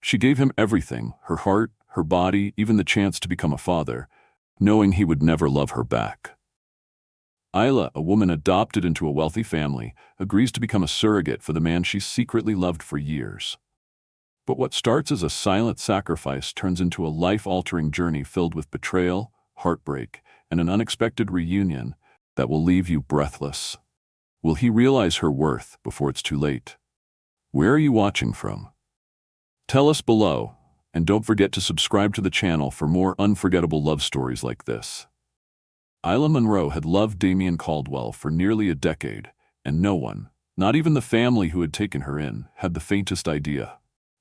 She gave him everything, her heart, her body, even the chance to become a father, knowing he would never love her back. Isla, a woman adopted into a wealthy family, agrees to become a surrogate for the man she secretly loved for years. But what starts as a silent sacrifice turns into a life-altering journey filled with betrayal, heartbreak, and an unexpected reunion that will leave you breathless. Will he realize her worth before it's too late? Where are you watching from? Tell us below, and don't forget to subscribe to the channel for more unforgettable love stories like this. Isla Monroe had loved Damien Caldwell for nearly a decade, and no one, not even the family who had taken her in, had the faintest idea.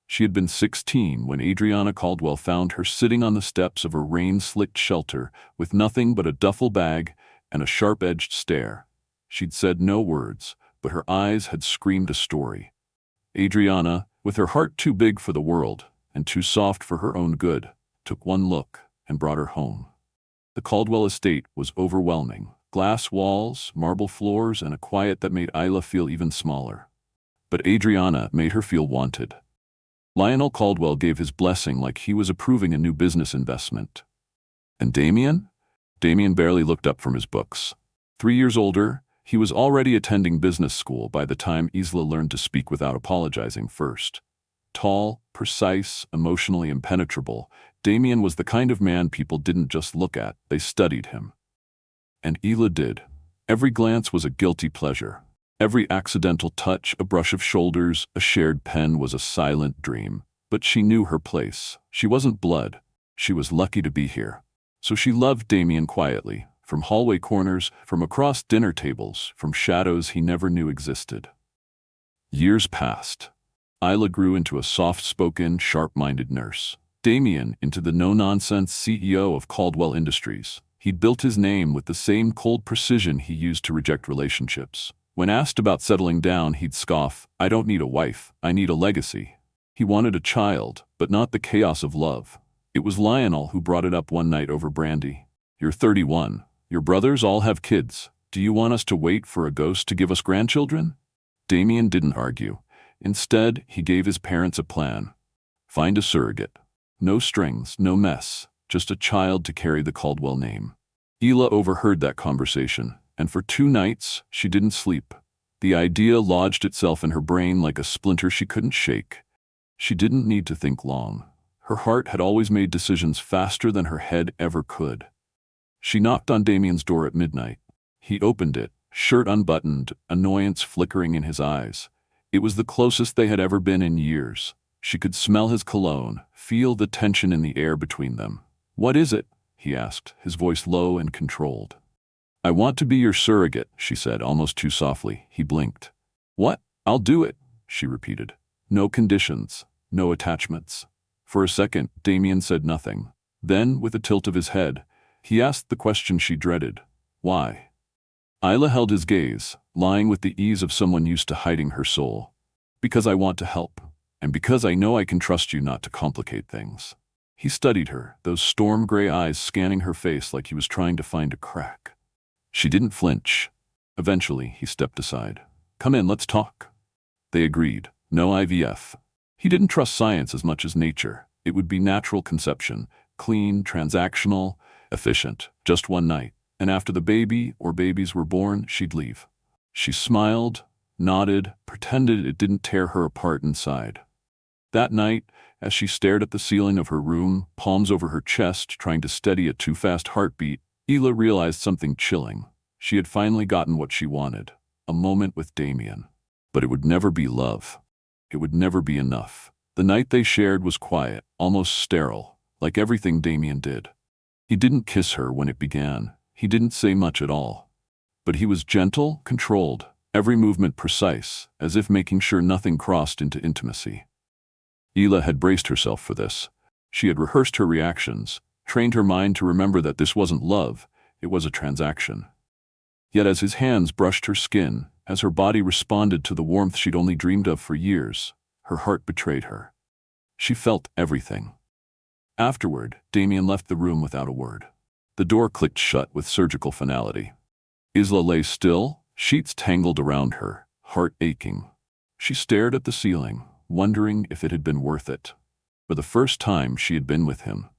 She had been 16 when Adriana Caldwell found her sitting on the steps of a rain-slicked shelter with nothing but a duffel bag and a sharp-edged stare. She'd said no words, but her eyes had screamed a story. Adriana, with her heart too big for the world and too soft for her own good, took one look and brought her home. The Caldwell estate was overwhelming. Glass walls, marble floors, and a quiet that made Isla feel even smaller. But Adriana made her feel wanted. Lionel Caldwell gave his blessing like he was approving a new business investment. And Damien? Damien barely looked up from his books. 3 years older, he was already attending business school by the time Isla learned to speak without apologizing first. Tall, precise, emotionally impenetrable, Damien was the kind of man people didn't just look at, they studied him. And Isla did. Every glance was a guilty pleasure. Every accidental touch, a brush of shoulders, a shared pen was a silent dream. But she knew her place. She wasn't blood. She was lucky to be here. So she loved Damien quietly, from hallway corners, from across dinner tables, from shadows he never knew existed. Years passed. Isla grew into a soft-spoken, sharp-minded nurse. Damien into the no-nonsense CEO of Caldwell Industries. He'd built his name with the same cold precision he used to reject relationships. When asked about settling down, he'd scoff, "I don't need a wife, I need a legacy." He wanted a child, but not the chaos of love. It was Lionel who brought it up one night over brandy. "You're 31. Your brothers all have kids. Do you want us to wait for a ghost to give us grandchildren?" Damien didn't argue. Instead, he gave his parents a plan. Find a surrogate. No strings, no mess, just a child to carry the Caldwell name. Isla overheard that conversation, and for 2 nights, she didn't sleep. The idea lodged itself in her brain like a splinter she couldn't shake. She didn't need to think long. Her heart had always made decisions faster than her head ever could. She knocked on Damien's door at midnight. He opened it, shirt unbuttoned, annoyance flickering in his eyes. It was the closest they had ever been in years. She could smell his cologne, feel the tension in the air between them. "What is it?" he asked, his voice low and controlled. "I want to be your surrogate," she said, almost too softly. He blinked. "What? I'll do it," she repeated. "No conditions, no attachments." For a second, Damien said nothing. Then, with a tilt of his head, he asked the question she dreaded. "Why?" Isla held his gaze, lying with the ease of someone used to hiding her soul. "Because I want to help, and because I know I can trust you not to complicate things." He studied her, those storm-gray eyes scanning her face like he was trying to find a crack. She didn't flinch. Eventually, he stepped aside. "Come in, let's talk." They agreed. No IVF. He didn't trust science as much as nature. It would be natural conception, clean, transactional, efficient, just one night. And after the baby or babies were born, she'd leave. She smiled, nodded, pretended it didn't tear her apart inside. That night, as she stared at the ceiling of her room, palms over her chest, trying to steady a too-fast heartbeat, Isla realized something chilling. She had finally gotten what she wanted, a moment with Damien. But it would never be love. It would never be enough. The night they shared was quiet, almost sterile, like everything Damien did. He didn't kiss her when it began. He didn't say much at all. But he was gentle, controlled, every movement precise, as if making sure nothing crossed into intimacy. Isla had braced herself for this. She had rehearsed her reactions, trained her mind to remember that this wasn't love, it was a transaction. Yet as his hands brushed her skin, as her body responded to the warmth she'd only dreamed of for years, her heart betrayed her. She felt everything. Afterward, Damien left the room without a word. The door clicked shut with surgical finality. Isla lay still, sheets tangled around her, heart aching. She stared at the ceiling, wondering if it had been worth it. For the first time she had been with him.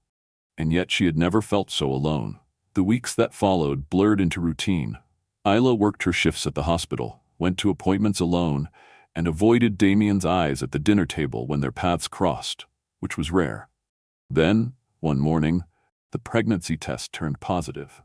And yet she had never felt so alone. The weeks that followed blurred into routine. Isla worked her shifts at the hospital, went to appointments alone, and avoided Damien's eyes at the dinner table when their paths crossed, which was rare. Then, one morning, the pregnancy test turned positive.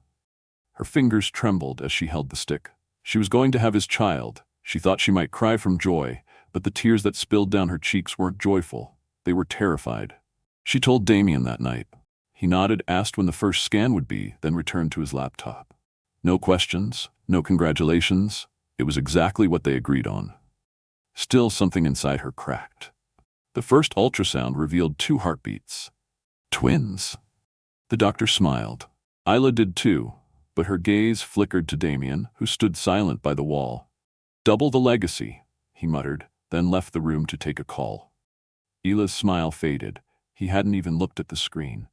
Her fingers trembled as she held the stick. She was going to have his child. She thought she might cry from joy, but the tears that spilled down her cheeks weren't joyful. They were terrified. She told Damien that night. He nodded, asked when the first scan would be, then returned to his laptop. No questions, no congratulations. It was exactly what they agreed on. Still, something inside her cracked. The first ultrasound revealed 2 heartbeats. Twins. The doctor smiled. Isla did too, but her gaze flickered to Damien, who stood silent by the wall. Double the legacy, he muttered, then left the room to take a call. Ila's smile faded. He hadn't even looked at the screen.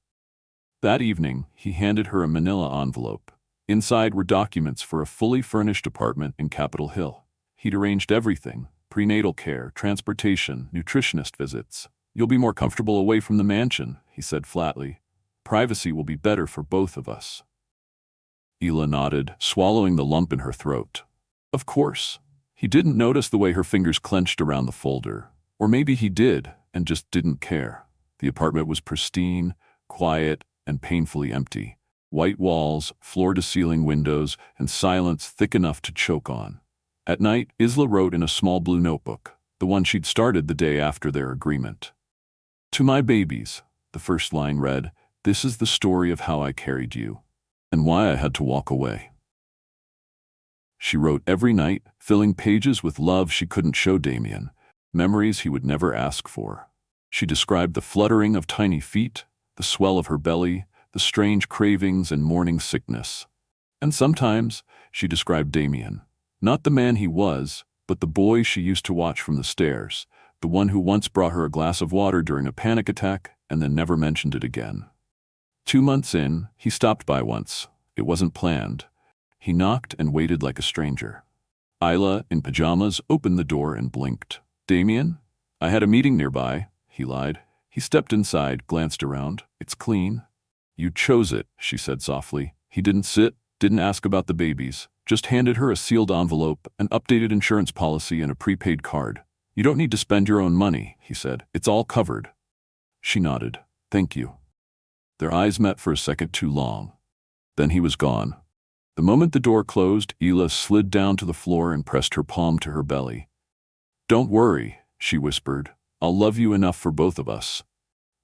That evening, he handed her a manila envelope. Inside were documents for a fully furnished apartment in Capitol Hill. He'd arranged everything: prenatal care, transportation, nutritionist visits. You'll be more comfortable away from the mansion, he said flatly. Privacy will be better for both of us. Ila nodded, swallowing the lump in her throat. Of course. He didn't notice the way her fingers clenched around the folder. Or maybe he did, and just didn't care. The apartment was pristine, quiet, and painfully empty. White walls, floor-to-ceiling windows, and silence thick enough to choke on. At night, Isla wrote in a small blue notebook, the one she'd started the day after their agreement. To my babies, the first line read, this is the story of how I carried you, and why I had to walk away. She wrote every night, filling pages with love she couldn't show Damien, memories he would never ask for. She described the fluttering of tiny feet, the swell of her belly, the strange cravings and morning sickness. And sometimes, she described Damien, not the man he was, but the boy she used to watch from the stairs, the one who once brought her a glass of water during a panic attack and then never mentioned it again. 2 months in, he stopped by once. It wasn't planned. He knocked and waited like a stranger. Isla, in pajamas, opened the door and blinked. Damien? I had a meeting nearby, he lied. He stepped inside, glanced around. It's clean. You chose it, she said softly. He didn't sit, didn't ask about the babies, just handed her a sealed envelope, an updated insurance policy, and a prepaid card. You don't need to spend your own money, he said. It's all covered. She nodded. Thank you. Their eyes met for a second too long. Then he was gone. The moment the door closed, Ila slid down to the floor and pressed her palm to her belly. Don't worry, she whispered. I'll love you enough for both of us.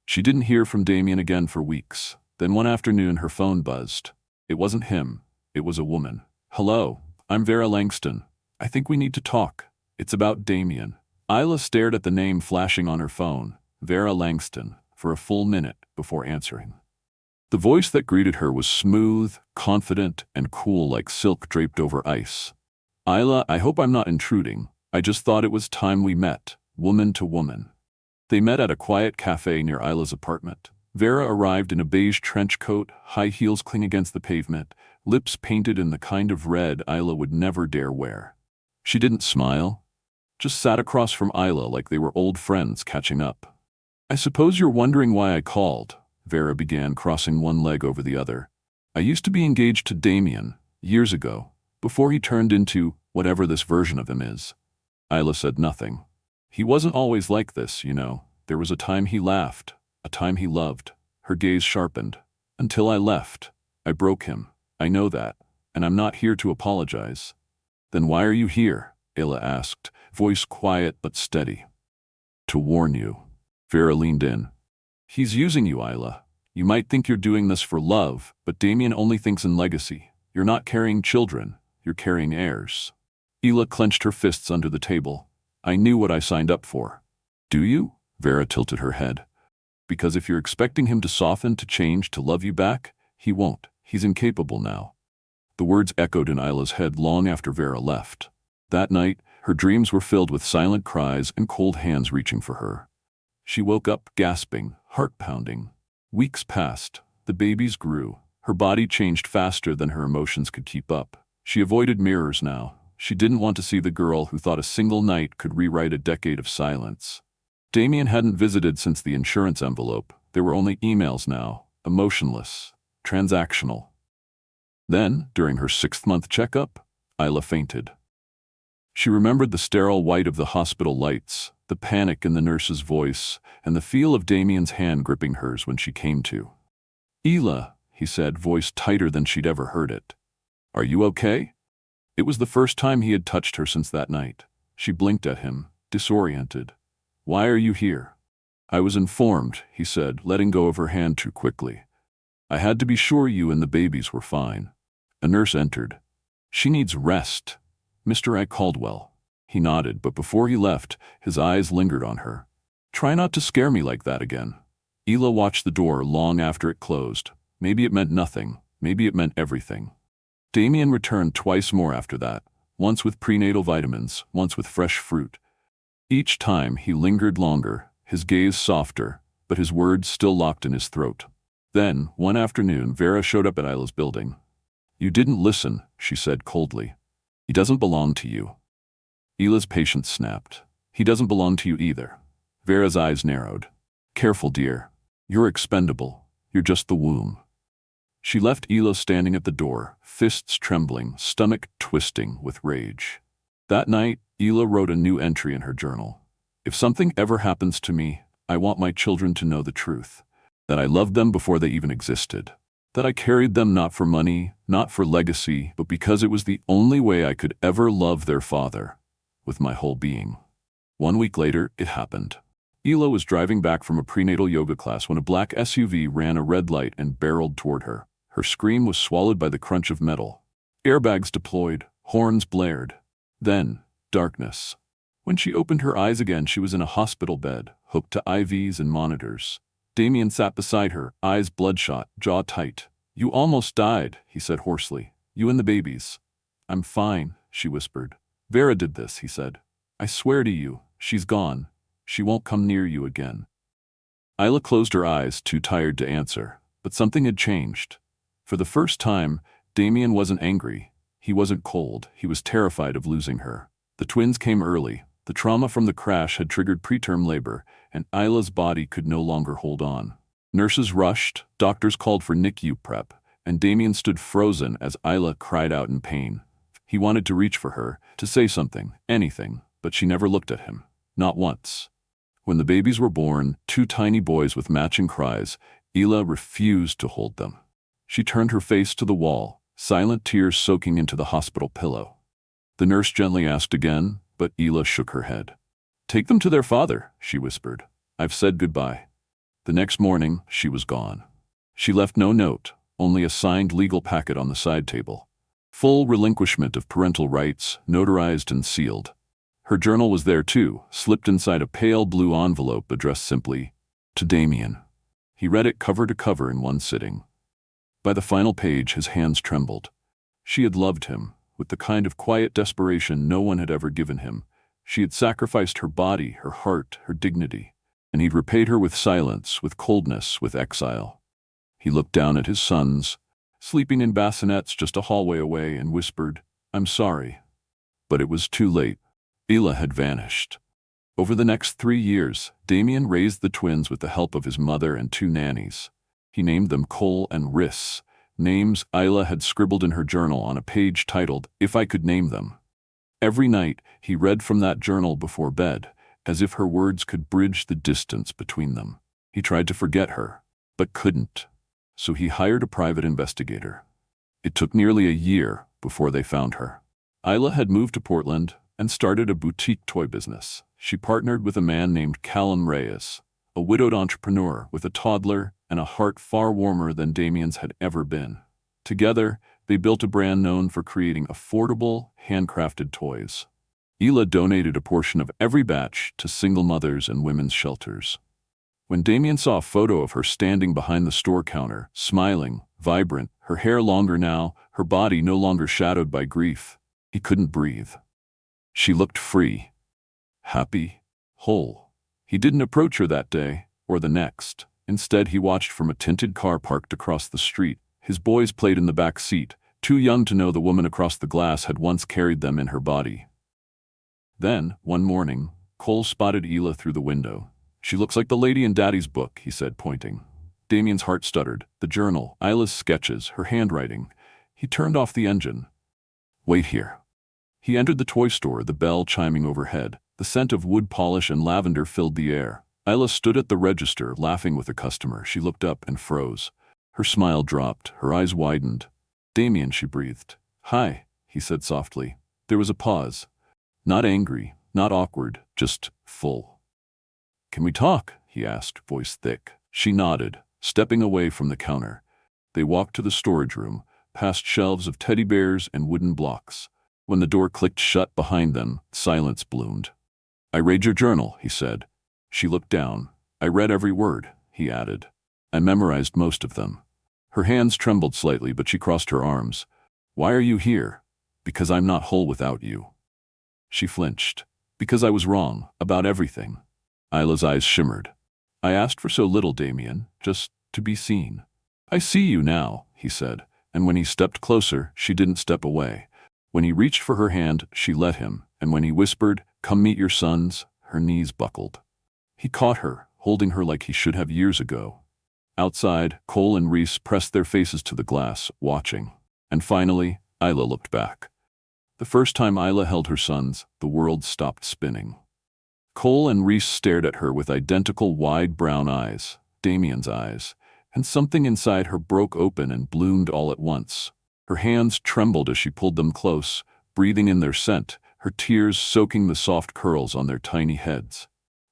She didn't hear from Damien again for weeks. Then one afternoon her phone buzzed. It wasn't him. It was a woman. Hello, I'm Vera Langston. I think we need to talk. It's about Damien. Isla stared at the name flashing on her phone, Vera Langston, for a full minute before answering. The voice that greeted her was smooth, confident, and cool like silk draped over ice. Isla, I hope I'm not intruding. I just thought it was time we met, woman to woman. They met at a quiet cafe near Isla's apartment. Vera arrived in a beige trench coat, high heels cling against the pavement, lips painted in the kind of red Isla would never dare wear. She didn't smile, just sat across from Isla like they were old friends catching up. I suppose you're wondering why I called, Vera began, crossing one leg over the other. I used to be engaged to Damien, years ago, before he turned into whatever this version of him is. Isla said nothing. He wasn't always like this, you know. There was a time he laughed, a time he loved. Her gaze sharpened. Until I left. I broke him. I know that, and I'm not here to apologize. Then why are you here? Isla asked, voice quiet but steady. To warn you. Vera leaned in. He's using you, Isla. You might think you're doing this for love, but Damien only thinks in legacy. You're not carrying children. You're carrying heirs. Isla clenched her fists under the table. I knew what I signed up for. Do you? Vera tilted her head. Because if you're expecting him to soften, to change, to love you back, he won't. He's incapable now. The words echoed in Isla's head long after Vera left. That night, her dreams were filled with silent cries and cold hands reaching for her. She woke up gasping, heart pounding. Weeks passed. The babies grew. Her body changed faster than her emotions could keep up. She avoided mirrors now. She didn't want to see the girl who thought a single night could rewrite a decade of silence. Damien hadn't visited since the insurance envelope. There were only emails now, emotionless, transactional. Then, during her 6th-month checkup, Isla fainted. She remembered the sterile white of the hospital lights, the panic in the nurse's voice, and the feel of Damien's hand gripping hers when she came to. "Isla," he said, voice tighter than she'd ever heard it. "Are you okay?" It was the first time he had touched her since that night. She blinked at him, disoriented. "Why are you here?" "I was informed," he said, letting go of her hand too quickly. "I had to be sure you and the babies were fine." A nurse entered. "She needs rest. Mr. I. Caldwell." He nodded, but before he left, his eyes lingered on her. "Try not to scare me like that again." Isla watched the door long after it closed. Maybe it meant nothing. Maybe it meant everything. Damien returned twice more after that, once with prenatal vitamins, once with fresh fruit. Each time he lingered longer, his gaze softer, but his words still locked in his throat. Then, one afternoon, Vera showed up at Isla's building. "You didn't listen," she said coldly. "He doesn't belong to you." Isla's patience snapped. "He doesn't belong to you either." Vera's eyes narrowed. "Careful, dear. You're expendable. You're just the womb." She left Isla standing at the door, fists trembling, stomach twisting with rage. That night, Isla wrote a new entry in her journal. "If something ever happens to me, I want my children to know the truth. That I loved them before they even existed. That I carried them not for money, not for legacy, but because it was the only way I could ever love their father, with my whole being." 1 week later, it happened. Isla was driving back from a prenatal yoga class when a black SUV ran a red light and barreled toward her. Her scream was swallowed by the crunch of metal. Airbags deployed, horns blared. Then, darkness. When she opened her eyes again, she was in a hospital bed, hooked to IVs and monitors. Damien sat beside her, eyes bloodshot, jaw tight. "You almost died," he said hoarsely. "You and the babies." "I'm fine," she whispered. "Vera did this," he said. "I swear to you, she's gone. She won't come near you again." Isla closed her eyes, too tired to answer. But something had changed. For the first time, Damien wasn't angry. He wasn't cold. He was terrified of losing her. The twins came early. The trauma from the crash had triggered preterm labor, and Isla's body could no longer hold on. Nurses rushed, doctors called for NICU prep, and Damien stood frozen as Isla cried out in pain. He wanted to reach for her, to say something, anything, but she never looked at him. Not once. When the babies were born, 2 tiny boys with matching cries, Isla refused to hold them. She turned her face to the wall, silent tears soaking into the hospital pillow. The nurse gently asked again, but Isla shook her head. "Take them to their father," she whispered. "I've said goodbye." The next morning, she was gone. She left no note, only a signed legal packet on the side table. Full relinquishment of parental rights, notarized and sealed. Her journal was there too, slipped inside a pale blue envelope addressed simply, "To Damien." He read it cover to cover in one sitting. By the final page, his hands trembled. She had loved him, with the kind of quiet desperation no one had ever given him. She had sacrificed her body, her heart, her dignity, and he'd repaid her with silence, with coldness, with exile. He looked down at his sons, sleeping in bassinets just a hallway away, and whispered, "I'm sorry." But it was too late. Isla had vanished. Over the next 3 years, Damien raised the twins with the help of his mother and 2 nannies. He named them Cole and Riss, names Isla had scribbled in her journal on a page titled, "If I Could Name Them." Every night, he read from that journal before bed, as if her words could bridge the distance between them. He tried to forget her, but couldn't. So he hired a private investigator. It took nearly a year before they found her. Isla had moved to Portland and started a boutique toy business. She partnered with a man named Callum Reyes, a widowed entrepreneur with a toddler and a heart far warmer than Damien's had ever been. Together, they built a brand known for creating affordable, handcrafted toys. Isla donated a portion of every batch to single mothers and women's shelters. When Damien saw a photo of her standing behind the store counter, smiling, vibrant, her hair longer now, her body no longer shadowed by grief, he couldn't breathe. She looked free, happy, whole. He didn't approach her that day, or the next. Instead, he watched from a tinted car parked across the street. His boys played in the back seat, too young to know the woman across the glass had once carried them in her body. Then, one morning, Cole spotted Isla through the window. She looks like the lady in Daddy's book, he said, pointing. Damien's heart stuttered. The journal, Isla's sketches, her handwriting. He turned off the engine. Wait here. He entered the toy store, the bell chiming overhead. The scent of wood polish and lavender filled the air. Isla stood at the register, laughing with a customer. She looked up and froze. Her smile dropped. Her eyes widened. Damien, she breathed. Hi, he said softly. There was a pause. Not angry, not awkward, just full. Can we talk? He asked, voice thick. She nodded, stepping away from the counter. They walked to the storage room, past shelves of teddy bears and wooden blocks. When the door clicked shut behind them, silence bloomed. I read your journal, he said. She looked down. I read every word, he added. I memorized most of them. Her hands trembled slightly, but she crossed her arms. Why are you here? Because I'm not whole without you. She flinched. Because I was wrong, about everything. Isla's eyes shimmered. I asked for so little, Damien, just to be seen. I see you now, he said, and when he stepped closer, she didn't step away. When he reached for her hand, she let him, and when he whispered, come meet your sons, her knees buckled. He caught her, holding her like he should have years ago. Outside, Cole and Reese pressed their faces to the glass, watching. And finally, Isla looked back. The first time Isla held her sons, the world stopped spinning. Cole and Reese stared at her with identical wide brown eyes, Damien's eyes, and something inside her broke open and bloomed all at once. Her hands trembled as she pulled them close, breathing in their scent, her tears soaking the soft curls on their tiny heads.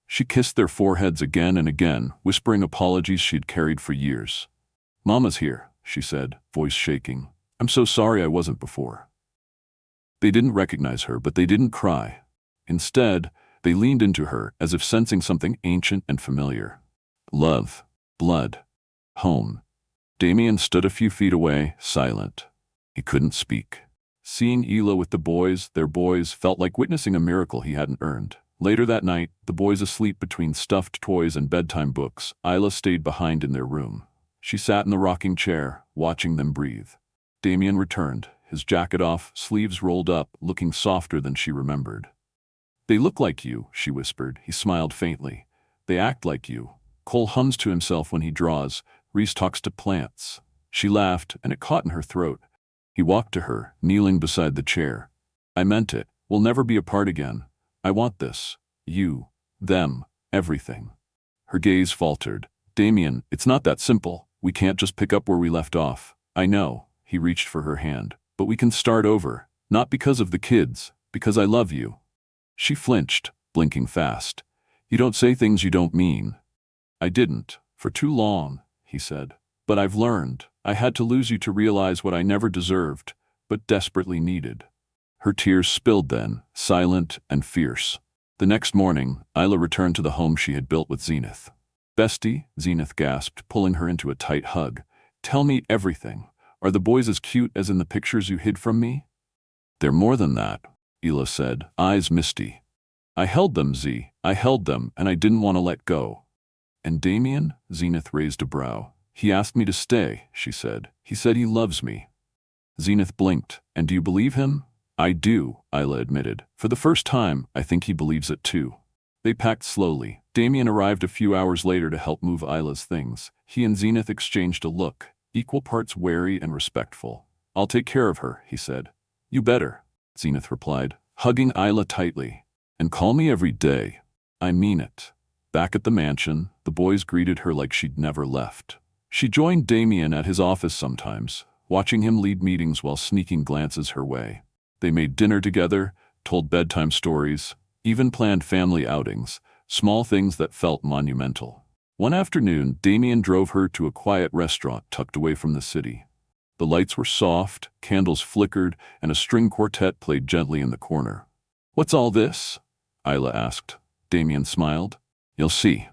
She kissed their foreheads again and again, whispering apologies she'd carried for years. Mama's here, she said, voice shaking. I'm so sorry I wasn't before. They didn't recognize her, but they didn't cry. Instead, they leaned into her as if sensing something ancient and familiar. Love, blood, home. Damien stood a few feet away, silent. He couldn't speak. Seeing Isla with the boys, their boys, felt like witnessing a miracle he hadn't earned. Later that night, the boys asleep between stuffed toys and bedtime books, Isla stayed behind in their room. She sat in the rocking chair, watching them breathe. Damien returned, his jacket off, sleeves rolled up, looking softer than she remembered. They look like you, she whispered. He smiled faintly. They act like you. Cole hums to himself when he draws. Reese talks to plants. She laughed, and it caught in her throat. He walked to her, kneeling beside the chair. I meant it. We'll never be apart again. I want this. You. Them. Everything. Her gaze faltered. Damien, it's not that simple. We can't just pick up where we left off. I know. He reached for her hand. But we can start over. Not because of the kids. Because I love you. She flinched, blinking fast. You don't say things you don't mean. I didn't. For too long, he said. But I've learned. I had to lose you to realize what I never deserved, but desperately needed. Her tears spilled then, silent and fierce. The next morning, Isla returned to the home she had built with Zenith. Bestie, Zenith gasped, pulling her into a tight hug. Tell me everything. Are the boys as cute as in the pictures you hid from me? They're more than that, Isla said, eyes misty. I held them, Z. I held them, and I didn't want to let go. And Damien? Zenith raised a brow. He asked me to stay, she said. He said he loves me. Zenith blinked. And do you believe him? I do, Isla admitted. For the first time, I think he believes it too. They packed slowly. Damien arrived a few hours later to help move Isla's things. He and Zenith exchanged a look, equal parts wary and respectful. I'll take care of her, he said. You better, Zenith replied, hugging Isla tightly. And call me every day. I mean it. Back at the mansion, the boys greeted her like she'd never left. She joined Damien at his office sometimes, watching him lead meetings while sneaking glances her way. They made dinner together, told bedtime stories, even planned family outings, small things that felt monumental. One afternoon, Damien drove her to a quiet restaurant tucked away from the city. The lights were soft, candles flickered, and a string quartet played gently in the corner. What's all this? Isla asked. Damien smiled. You'll see.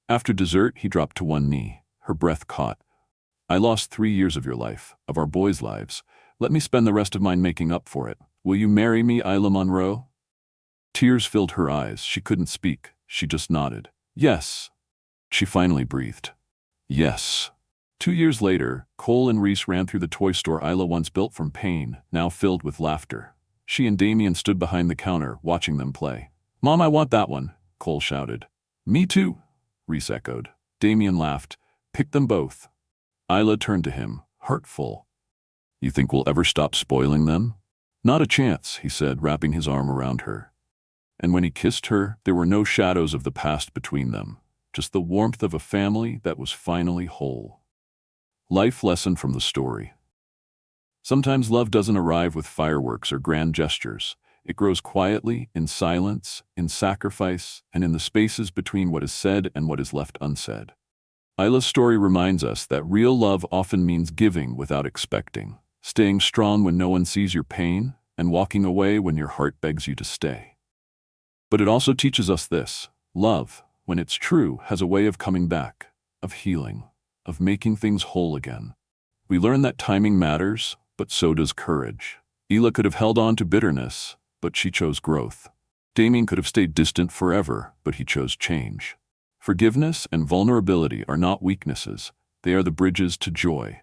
After dessert, he dropped to one knee. Her breath caught. I lost 3 years of your life, of our boys' lives. Let me spend the rest of mine making up for it. Will you marry me, Isla Monroe? Tears filled her eyes. She couldn't speak. She just nodded. Yes. She finally breathed. Yes. 2 years later, Cole and Reese ran through the toy store Isla once built from pain, now filled with laughter. She and Damien stood behind the counter, watching them play. Mom, I want that one, Cole shouted. Me too, Reese echoed. Damien laughed. Pick them both. Isla turned to him, heartful. You think we'll ever stop spoiling them? Not a chance, he said, wrapping his arm around her. And when he kissed her, there were no shadows of the past between them, just the warmth of a family that was finally whole. Life lesson from the story. Sometimes love doesn't arrive with fireworks or grand gestures. It grows quietly, in silence, in sacrifice, and in the spaces between what is said and what is left unsaid. Isla's story reminds us that real love often means giving without expecting, staying strong when no one sees your pain, and walking away when your heart begs you to stay. But it also teaches us this: love, when it's true, has a way of coming back, of healing, of making things whole again. We learn that timing matters, but so does courage. Isla could have held on to bitterness, but she chose growth. Damien could have stayed distant forever, but he chose change. Forgiveness and vulnerability are not weaknesses, they are the bridges to joy.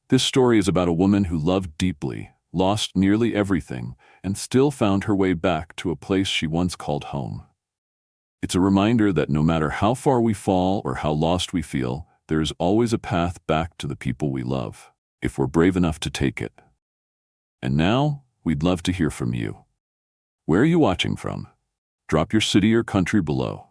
This story is about a woman who loved deeply, lost nearly everything, and still found her way back to a place she once called home. It's a reminder that no matter how far we fall or how lost we feel, there is always a path back to the people we love, if we're brave enough to take it. And now, we'd love to hear from you. Where are you watching from? Drop your city or country below.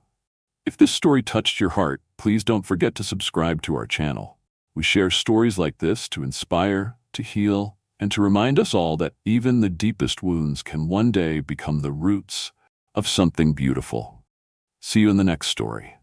If this story touched your heart, please don't forget to subscribe to our channel. We share stories like this to inspire, to heal, and to remind us all that even the deepest wounds can one day become the roots of something beautiful. See you in the next story.